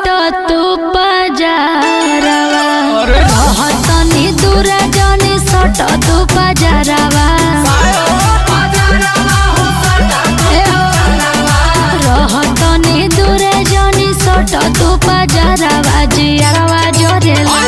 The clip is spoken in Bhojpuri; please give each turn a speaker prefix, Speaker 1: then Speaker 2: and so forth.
Speaker 1: सट तू पजारवा रहतनी दूर जनी सट तू पजारवा रहतनी दूर जनी सट तू पजारवा जियारवा जोरेला